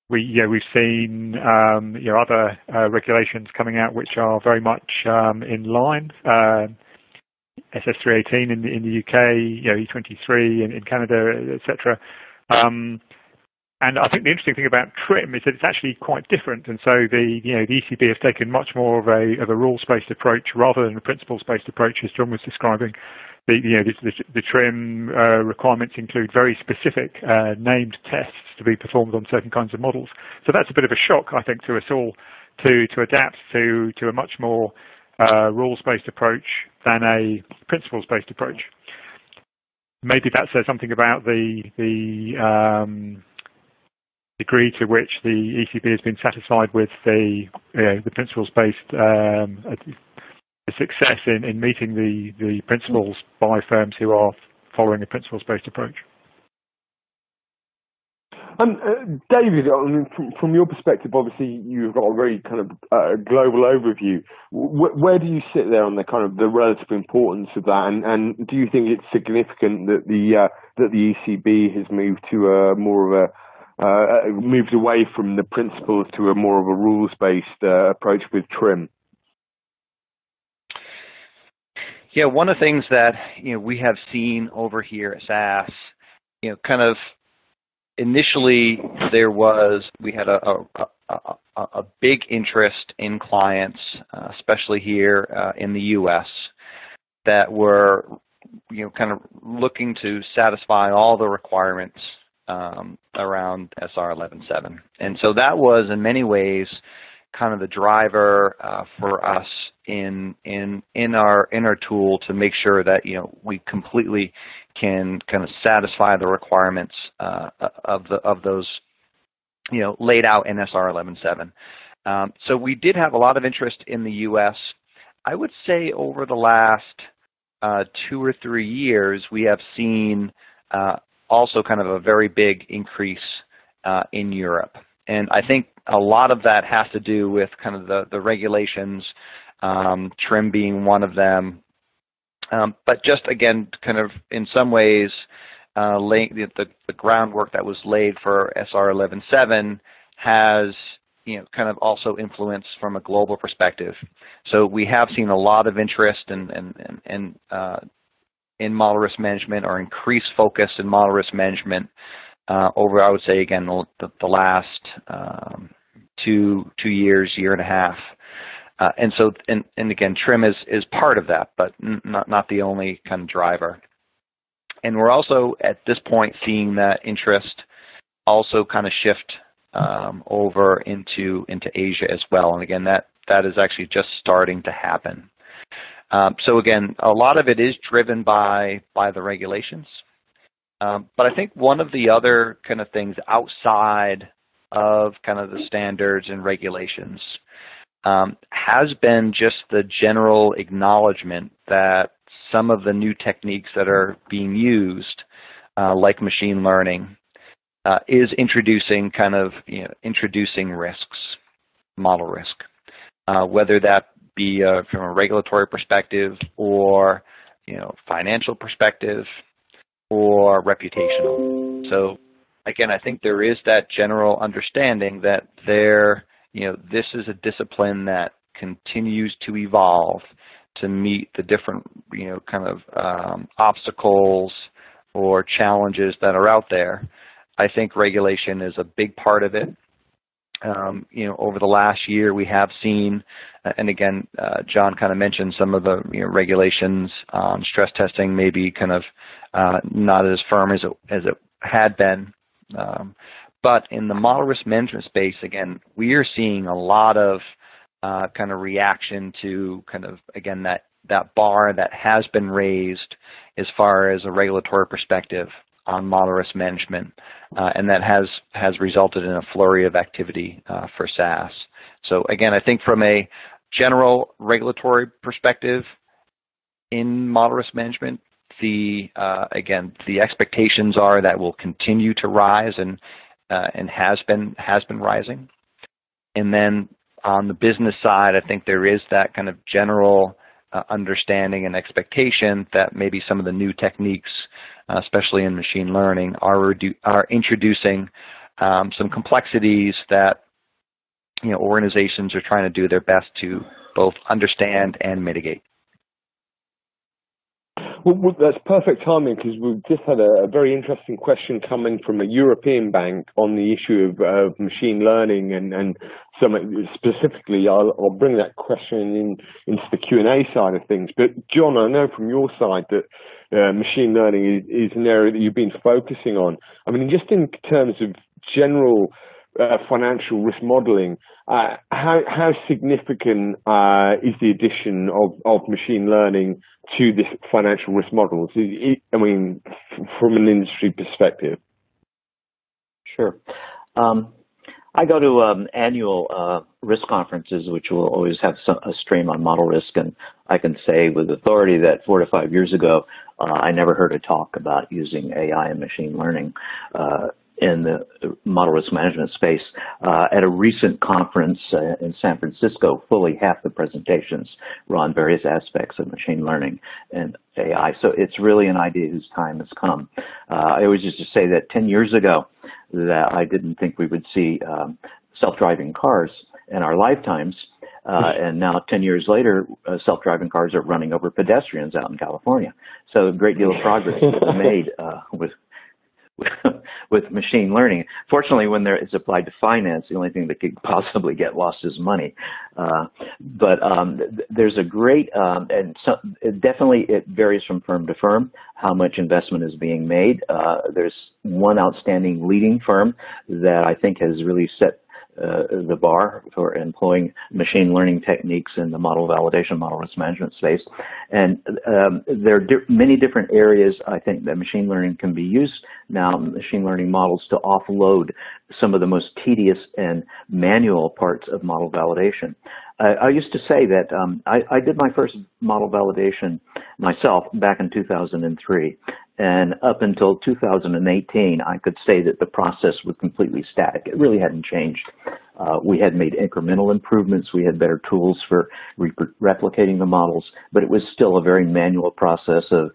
[SPEAKER 4] We've seen other regulations coming out which are very much in line. SS 318 in the UK, E23 in Canada, etc. And I think the interesting thing about TRIM is that it's actually quite different. And so the ECB has taken much more of a rules-based approach rather than a principles-based approach, as John was describing. The TRIM requirements include very specific named tests to be performed on certain kinds of models. So that's a bit of a shock, I think, to us all to adapt to a much more rules-based approach than a principles-based approach. Maybe that says something about the degree to which the ECB has been satisfied with the principles-based success in meeting the principles by firms who are following a principles-based approach.
[SPEAKER 1] David, from your perspective, obviously you've got a very kind of global overview. Where do you sit there on the kind of the relative importance of that, and do you think it's significant that the ECB has moved to more of moved away from the principles to a more of a rules-based approach with TRIM?
[SPEAKER 2] Yeah, one of the things that we have seen over here at SAS, kind of initially we had a big interest in clients, especially here in the U.S., that were kind of looking to satisfy all the requirements around SR 11.7, and so that was in many ways kind of the driver for us in our tool to make sure that we completely can kind of satisfy the requirements of those laid out in SR 11.7. So we did have a lot of interest in the U.S. I would say over the last 2 or 3 years we have seen also kind of a very big increase in Europe. And I think a lot of that has to do with kind of the regulations, TRIM being one of them. But just again, kind of in some ways, laying the groundwork that was laid for SR 11.7 has kind of also influenced from a global perspective. So we have seen a lot of interest in model risk management, or increased focus in model risk management over, I would say, again, the last 2 years, year and a half. And so, and again, TRIM is part of that, but not the only kind of driver. And we're also at this point seeing that interest also kind of shift over into Asia as well. And again, that is actually just starting to happen. So again, a lot of it is driven by the regulations. But I think one of the other kind of things outside of kind of the standards and regulations has been just the general acknowledgement that some of the new techniques that are being used, like machine learning, is introducing introducing risks, model risk, whether that be from a regulatory perspective or financial perspective or reputational. So again, I think there is that general understanding that this is a discipline that continues to evolve to meet the different kind of obstacles or challenges that are out there. I think regulation is a big part of it. over the last year we have seen, and again, John kind of mentioned some of the regulations on stress testing, maybe kind of not as firm as it had been. But in the model risk management space, again, we are seeing a lot of kind of reaction to kind of, again, that bar that has been raised as far as a regulatory perspective on model risk management, and that has resulted in a flurry of activity for SAS. So again, I think from a general regulatory perspective in model risk management, again, the expectations are that will continue to rise and has been rising. And then on the business side, I think there is that kind of general understanding and expectation that maybe some of the new techniques, especially in machine learning, are introducing some complexities that organizations are trying to do their best to both understand and mitigate.
[SPEAKER 1] Well, that's perfect timing, because we've just had a very interesting question coming from a European bank on the issue of machine learning, and some specifically, I'll bring that question into the Q&A side of things. But John, I know from your side that machine learning is an area that you've been focusing on. I mean, just in terms of general financial risk modeling, how significant is the addition of machine learning to this financial risk models? I mean, from an industry perspective.
[SPEAKER 3] Sure. I go to annual risk conferences, which will always have a stream on model risk, and I can say with authority that 4 to 5 years ago, I never heard a talk about using AI and machine learning in the model risk management space. At a recent conference in San Francisco, fully half the presentations were on various aspects of machine learning and AI. So it's really an idea whose time has come. I always used to say that 10 years ago that I didn't think we would see self-driving cars in our lifetimes. And now 10 years later, self-driving cars are running over pedestrians out in California. So a great deal of progress has been made with machine learning. Fortunately, when it's applied to finance, the only thing that could possibly get lost is money. But there's a great, and so definitely it varies from firm to firm how much investment is being made. There's one outstanding leading firm that I think has really set the bar for employing machine learning techniques in the model validation, model risk management space. And there are many different areas I think that machine learning can be used now, machine learning models, to offload some of the most tedious and manual parts of model validation. I used to say that I did my first model validation myself back in 2003. And up until 2018, I could say that the process was completely static. It really hadn't changed. We had made incremental improvements. We had better tools for replicating the models, but it was still a very manual process of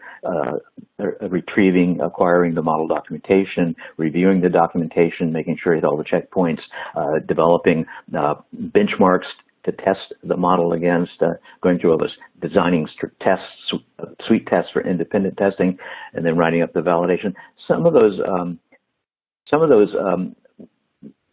[SPEAKER 3] retrieving, acquiring the model documentation, reviewing the documentation, making sure it had all the checkpoints, developing benchmarks to test the model against, going through all this, designing tests, suite tests for independent testing, and then writing up the validation. Some of those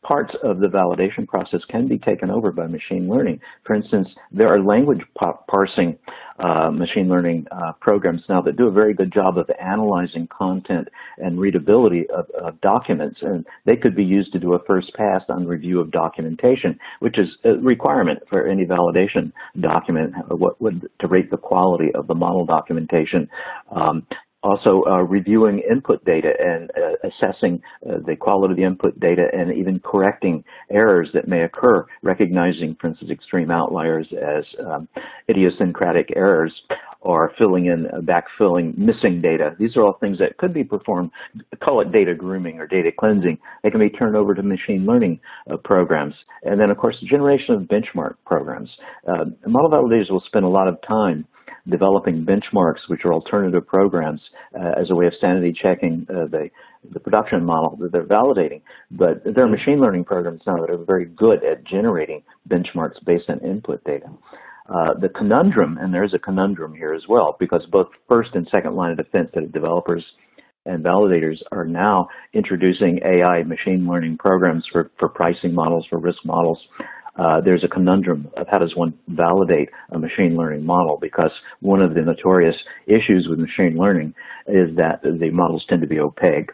[SPEAKER 3] parts of the validation process can be taken over by machine learning. For instance, there are language parsing machine learning programs now that do a very good job of analyzing content and readability of documents, and they could be used to do a first pass on review of documentation, which is a requirement for any validation document, to rate the quality of the model documentation. Also, reviewing input data and assessing the quality of the input data, and even correcting errors that may occur, recognizing, for instance, extreme outliers as idiosyncratic errors, or filling in, backfilling missing data. These are all things that could be performed, call it data grooming or data cleansing. They can be turned over to machine learning programs. And then, of course, the generation of benchmark programs. Model validators will spend a lot of time developing benchmarks, which are alternative programs, as a way of sanity checking the production model that they're validating. But there are machine learning programs now that are very good at generating benchmarks based on input data. The conundrum, and there's a conundrum here as well, because both first and second line of defense that developers and validators are now introducing AI machine learning programs for pricing models, for risk models. There's a conundrum of how does one validate a machine learning model, because one of the notorious issues with machine learning is that the models tend to be opaque.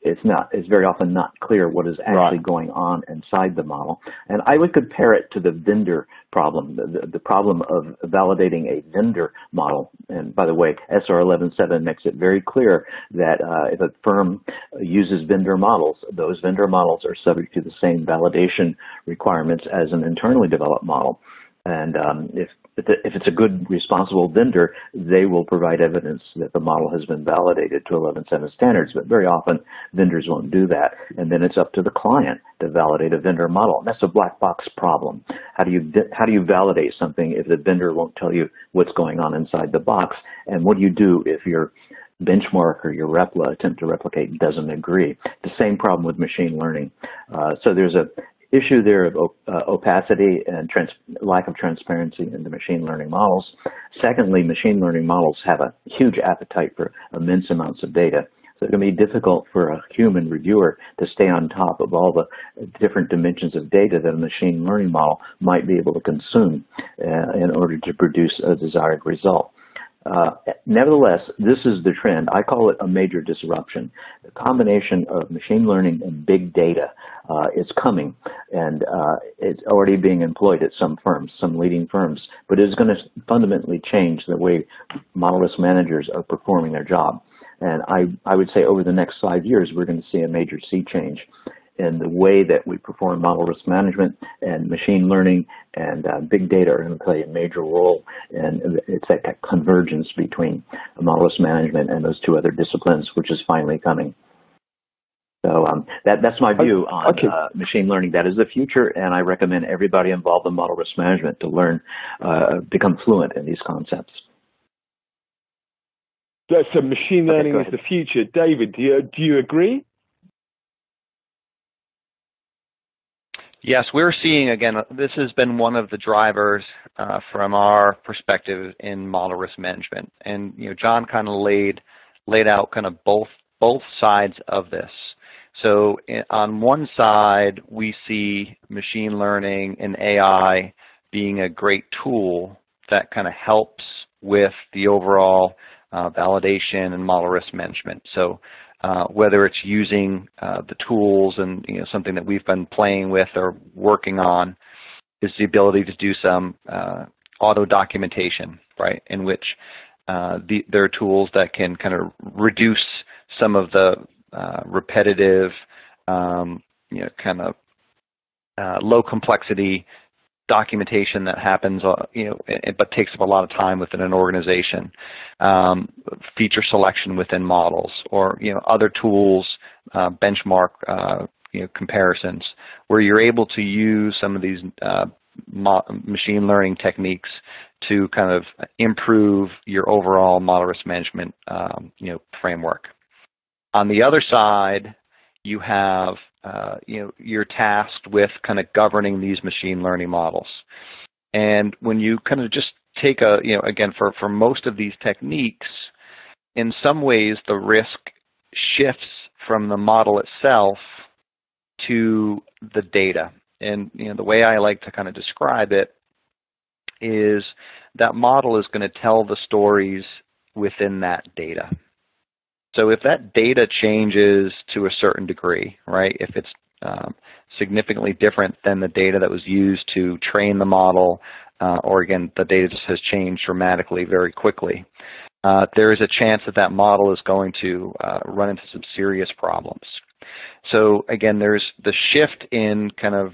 [SPEAKER 3] It's very often not clear what is actually going on inside the model. And I would compare it to the vendor problem, the problem of validating a vendor model. And by the way, SR 11.7 makes it very clear that if a firm uses vendor models, those vendor models are subject to the same validation requirements as an internally developed model. And if it's a good, responsible vendor, they will provide evidence that the model has been validated to 11.7 standards. But very often, vendors won't do that. And then it's up to the client to validate a vendor model. And that's a black box problem. How do you validate something if the vendor won't tell you what's going on inside the box? And what do you do if your benchmark or your repla attempt to replicate doesn't agree? The same problem with machine learning. So there's a issue there of opacity and lack of transparency in the machine learning models. Secondly, machine learning models have a huge appetite for immense amounts of data. So it can be difficult for a human reviewer to stay on top of all the different dimensions of data that a machine learning model might be able to consume in order to produce a desired result. Nevertheless, this is the trend. I call it a major disruption. The combination of machine learning and big data is coming, and it's already being employed at some firms, some leading firms, but it's going to fundamentally change the way model risk managers are performing their job. And I would say over the next 5 years, we're going to see a major sea change in the way that we perform model risk management, and machine learning and big data are going to play a major role. And it's that convergence between model risk management and those two other disciplines, which is finally coming. So that's my view on machine learning. That is the future, and I recommend everybody involved in model risk management to learn, become fluent in these concepts.
[SPEAKER 1] So machine learning is the future. David, do you agree?
[SPEAKER 2] Yes, we're seeing, again, this has been one of the drivers from our perspective in model risk management. And, John kind of laid out kind of both sides of this. So on one side, we see machine learning and AI being a great tool that kind of helps with the overall validation and model risk management. So whether it's using the tools and something that we've been playing with or working on is the ability to do some auto documentation, right? In which there are tools that can kind of reduce some of the repetitive, kind of low complexity documentation that happens, but takes up a lot of time within an organization. Feature selection within models, or other tools, benchmark comparisons, where you're able to use some of these machine learning techniques to kind of improve your overall model risk management framework. On the other side, you have you're tasked with kind of governing these machine learning models. And when you kind of just take again, for most of these techniques, in some ways the risk shifts from the model itself to the data. And the way I like to kind of describe it is that model is going to tell the stories within that data. So if that data changes to a certain degree, right, if it's significantly different than the data that was used to train the model, or again, the data just has changed dramatically very quickly, there is a chance that that model is going to run into some serious problems. So again, there's the shift in kind of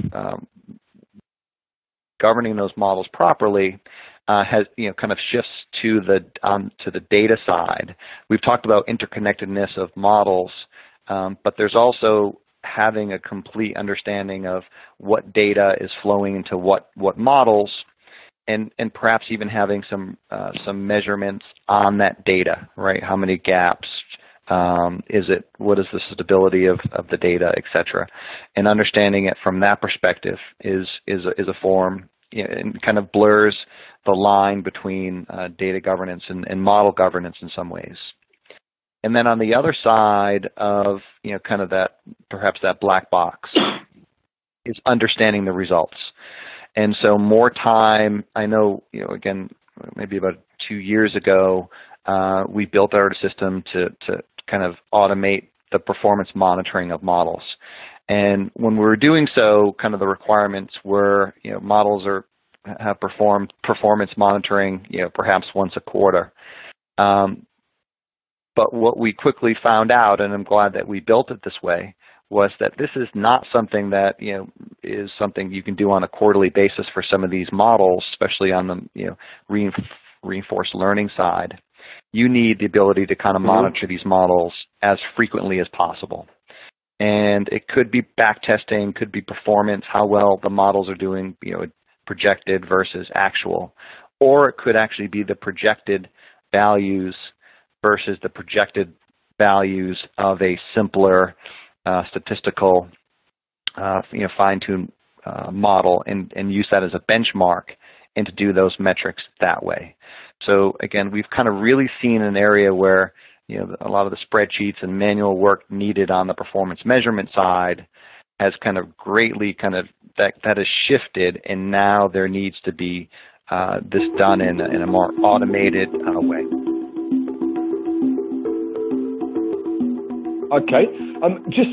[SPEAKER 2] governing those models properly. Has kind of shifts to the data side. We've talked about interconnectedness of models, but there's also having a complete understanding of what data is flowing into what models, and perhaps even having some measurements on that data, right? How many gaps is it? What is the stability of the data, etc. And understanding it from that perspective is a form. It kind of blurs the line between data governance and model governance in some ways. And then on the other side of, kind of that, perhaps that black box, is understanding the results. And so more time, I know, again, maybe about 2 years ago, we built our system to kind of automate the performance monitoring of models. And when we were doing so, kind of the requirements were, models have performed performance monitoring, perhaps once a quarter. But what we quickly found out, and I'm glad that we built it this way, was that this is not something that is something you can do on a quarterly basis for some of these models, especially on the reinforced learning side. You need the ability to kind of monitor these models as frequently as possible. And it could be back testing, could be performance, how well the models are doing, projected versus actual, or it could actually be the projected values versus the projected values of a simpler statistical, fine-tuned model, and use that as a benchmark, and to do those metrics that way. So again, we've kind of really seen an area where a lot of the spreadsheets and manual work needed on the performance measurement side has kind of greatly that has shifted, and now there needs to be this done in a more automated way.
[SPEAKER 1] Okay. Just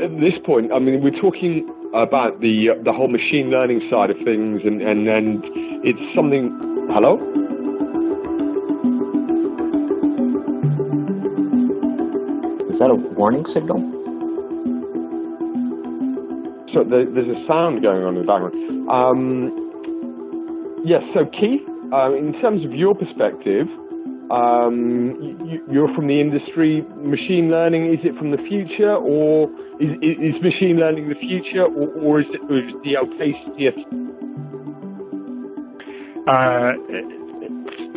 [SPEAKER 1] at this point, I mean, we're talking about the whole machine learning side of things, and it's something. Hello?
[SPEAKER 3] Is that a warning signal?
[SPEAKER 1] So there's a sound going on in the background. Yes. So Keith, in terms of your perspective. You're from the industry. Machine learning, is it from the future, or is machine learning the future, or is the outdated?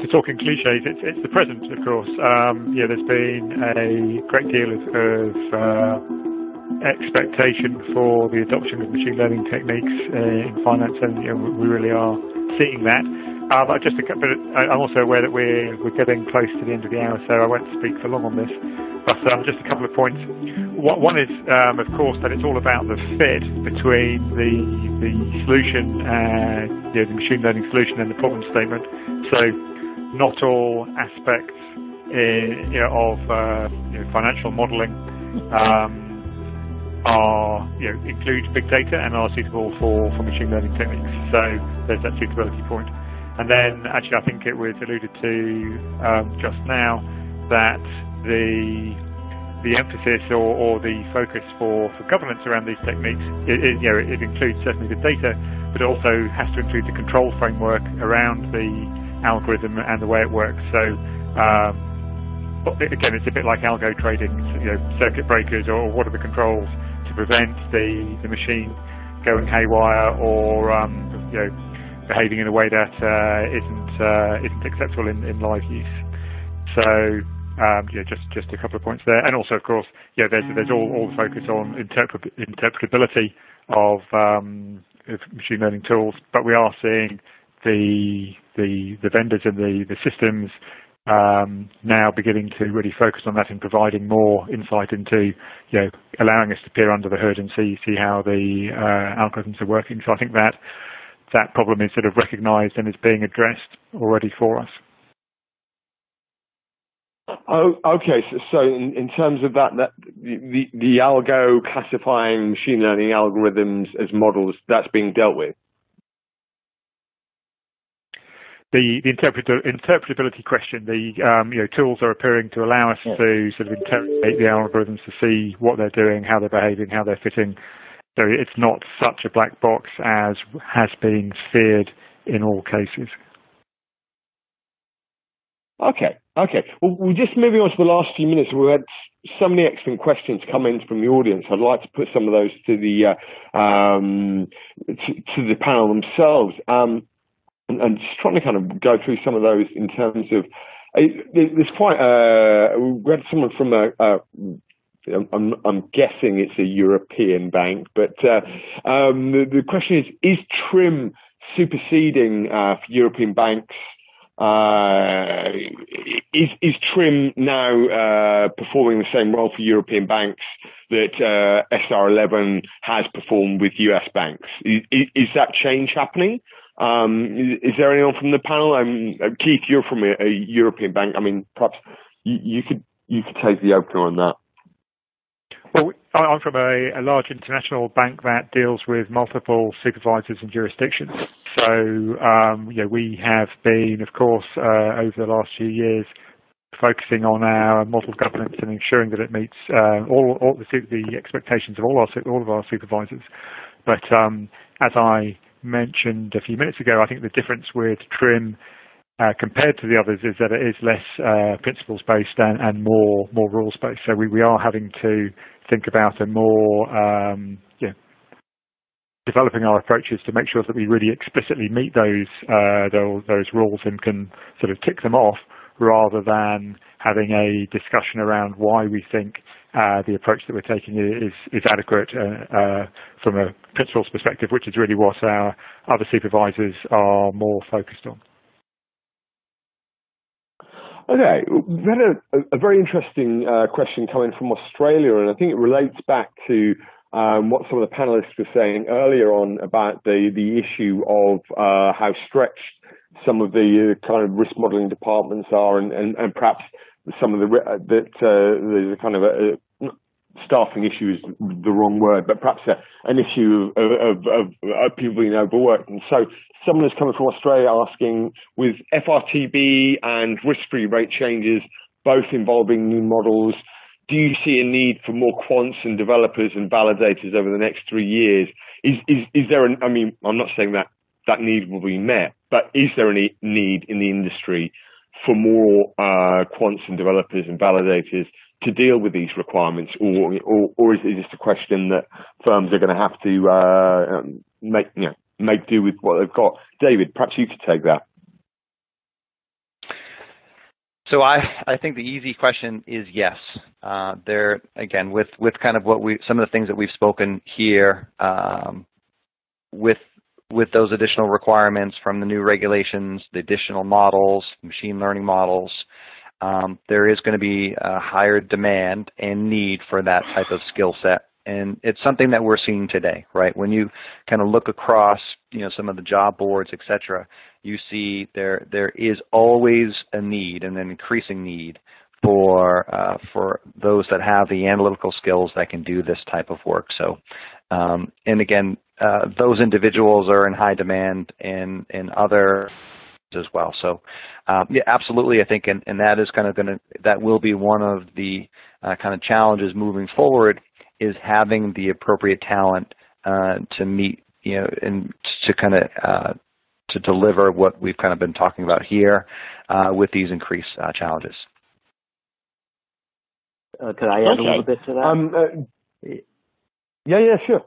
[SPEAKER 4] To talk in cliches, it's the present, of course. There's been a great deal of expectation for the adoption of machine learning techniques in finance, and we really are seeing that. But I'm also aware that we're getting close to the end of the hour, so I won't speak for long on this. But just a couple of points. One is, of course, that it's all about the fit between the solution, the machine learning solution, and the problem statement. So not all aspects of financial modelling include big data and are suitable for machine learning techniques. So there's that suitability point. And then, actually, I think it was alluded to just now that the emphasis or the focus for governance around these techniques, it includes certainly the data, but it also has to include the control framework around the algorithm and the way it works. So, again, it's a bit like algo trading, circuit breakers, or what are the controls to prevent the machine going haywire or behaving in a way that isn't acceptable in live use. So just a couple of points there, and also of course there's all the focus on interpretability of machine learning tools, but we are seeing the vendors and the systems now beginning to really focus on that and providing more insight into allowing us to peer under the hood and see how the algorithms are working. So I think that problem is sort of recognised and is being addressed already for us.
[SPEAKER 1] Oh, okay. So in terms of that the algo classifying machine learning algorithms as models, that's being dealt with.
[SPEAKER 4] The interpretability question, tools are appearing to allow us to sort of interrogate the algorithms to see what they're doing, how they're behaving, how they're fitting. So it's not such a black box as has been feared in all cases. Okay.
[SPEAKER 1] Well, we're just moving on to the last few minutes. We've had so many excellent questions come in from the audience. I'd like to put some of those to the panel themselves, and just trying to kind of go through some of those in terms of. There's quite. We had someone from I'm guessing it's a European bank, but the question is TRIM superseding for European banks Is TRIM now performing the same role for European banks that SR11 has performed with US banks? Is that change happening? Is there anyone from the panel? Keith, you're from a European bank. I mean, perhaps you could take the opener on that.
[SPEAKER 4] Well, I'm from a large international bank that deals with multiple supervisors and jurisdictions. So, we have been, of course, over the last few years, focusing on our model governance and ensuring that it meets all the expectations of all of our supervisors. But as I mentioned a few minutes ago, I think the difference with TRIM compared to the others is that it is less principles-based and more rules-based. So we are having to think about a more developing our approaches to make sure that we really explicitly meet those rules and can sort of tick them off, rather than having a discussion around why we think the approach that we're taking is adequate from a principles perspective, which is really what our other supervisors are more focused on.
[SPEAKER 1] Okay, we had a very interesting question coming from Australia, and I think it relates back to what some of the panelists were saying earlier on about the issue of how stretched some of the kind of risk modelling departments are, and perhaps some of the kind of staffing issue is the wrong word, but perhaps an issue of people being overworked. And so someone is coming from Australia asking, with FRTB and risk-free rate changes both involving new models, do you see a need for more quants and developers and validators over the next 3 years? Is there I mean, I'm not saying that need will be met, but is there any need in the industry for more quants and developers and validators to deal with these requirements, or is it just a question that firms are going to have to make do with what they've got? David, perhaps you could take that.
[SPEAKER 2] So I think the easy question is yes. There again, with kind of some of the things that we've spoken here, with those additional requirements from the new regulations, the additional models, machine learning models, there is going to be a higher demand and need for that type of skill set. And it's something that we're seeing today, right? When you kind of look across, some of the job boards, et cetera, you see there is always a need, and an increasing need for those that have the analytical skills that can do this type of work. So, and again, those individuals are in high demand in other as well. So, yeah, absolutely, I think, and that is kind of that will be one of the kind of challenges moving forward, is having the appropriate talent to meet, and to kind of to deliver what we've kind of been talking about here with these increased challenges.
[SPEAKER 3] Could I add a little bit to that?
[SPEAKER 1] Yeah, sure.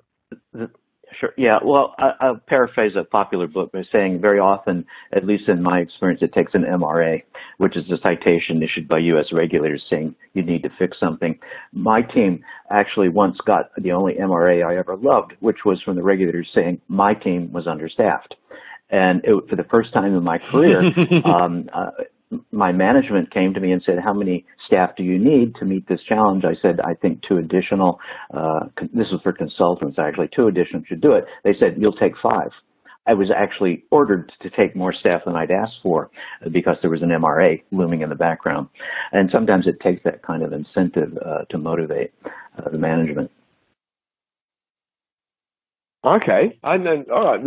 [SPEAKER 3] Sure. Yeah. Well, I'll paraphrase a popular book by saying very often, at least in my experience, it takes an MRA, which is a citation issued by U.S. regulators saying you need to fix something. My team actually once got the only MRA I ever loved, which was from the regulators saying my team was understaffed. And for the first time in my career, my management came to me and said, how many staff do you need to meet this challenge? I said, I think 2 additional, this was for consultants actually, 2 additional should do it. They said, you'll take 5. I was actually ordered to take more staff than I'd asked for because there was an MRA looming in the background. And sometimes it takes that kind of incentive to motivate the management.
[SPEAKER 1] Okay, and then all right.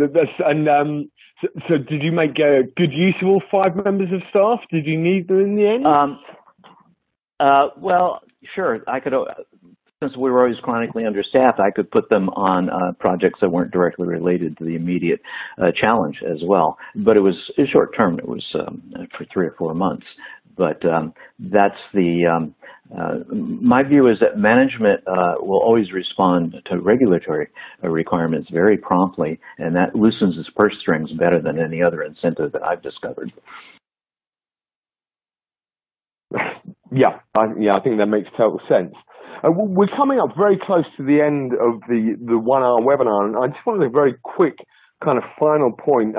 [SPEAKER 1] So did you make good use of all 5 members of staff? Did you need them in the end?
[SPEAKER 3] Well, sure. I could, since we were always chronically understaffed, I could put them on projects that weren't directly related to the immediate challenge as well. But it was short term. It was for 3 or 4 months. But that's the my view is that management will always respond to regulatory requirements very promptly, and that loosens its purse strings better than any other incentive that I've discovered.
[SPEAKER 1] Yeah, I think that makes total sense. We're coming up very close to the end of the 1-hour webinar, and I just wanted a very quick kind of final point,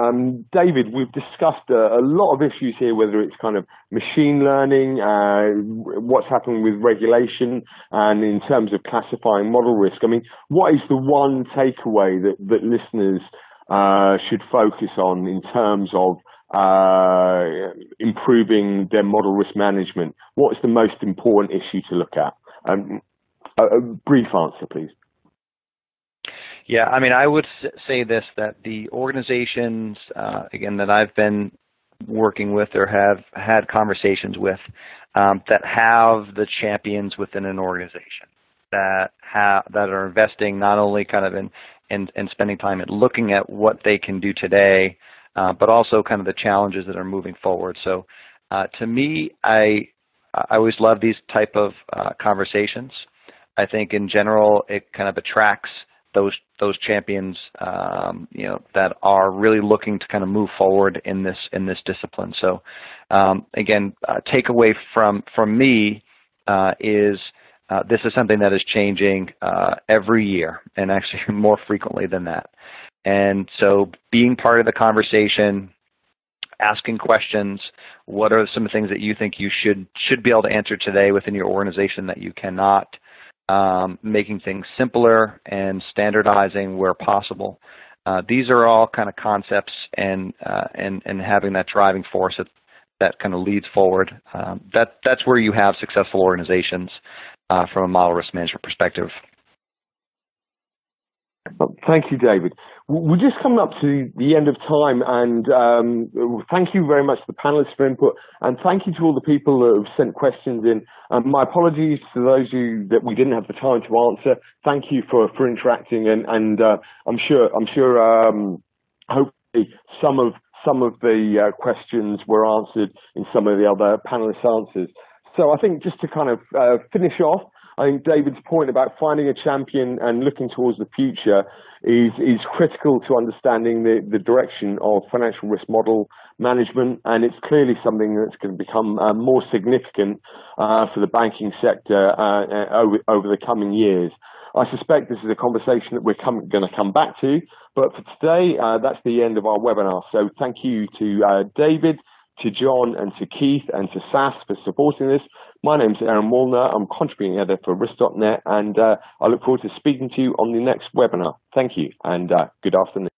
[SPEAKER 1] David, we've discussed a lot of issues here, whether it's kind of machine learning, what's happening with regulation, and in terms of classifying model risk. I mean, what is the one takeaway that listeners should focus on in terms of improving their model risk management? What is the most important issue to look at? A brief answer, please.
[SPEAKER 2] Yeah, I mean, I would say this, that the organizations, again, that I've been working with or have had conversations with, that have the champions within an organization, that are investing not only kind of in spending time at looking at what they can do today, but also kind of the challenges that are moving forward. So to me, I always love these type of conversations. I think in general it kind of attracts those champions, that are really looking to kind of move forward in this discipline. So again, takeaway from me is this is something that is changing every year, and actually more frequently than that. And so being part of the conversation, asking questions, what are some of the things that you think you should be able to answer today within your organization that you cannot, making things simpler and standardizing where possible. These are all kind of concepts and having that driving force that kind of leads forward. That's where you have successful organizations from a model risk management perspective.
[SPEAKER 1] Thank you, David. We're just coming up to the end of time, and thank you very much to the panelists for input, and thank you to all the people that have sent questions in. My apologies to those of you that we didn't have the time to answer. Thank you for interacting, and I'm sure hopefully some of the questions were answered in some of the other panelists' answers. So I think just to kind of finish off, I think David's point about finding a champion and looking towards the future is critical to understanding the direction of financial risk model management, and it's clearly something that's going to become more significant for the banking sector over the coming years. I suspect this is a conversation that we're going to come back to, but for today, that's the end of our webinar. So thank you to David, to John, and to Keith, and to SAS for supporting this. My name's Aaron Walner. I'm contributing editor for risk.net, and I look forward to speaking to you on the next webinar. Thank you, and good afternoon.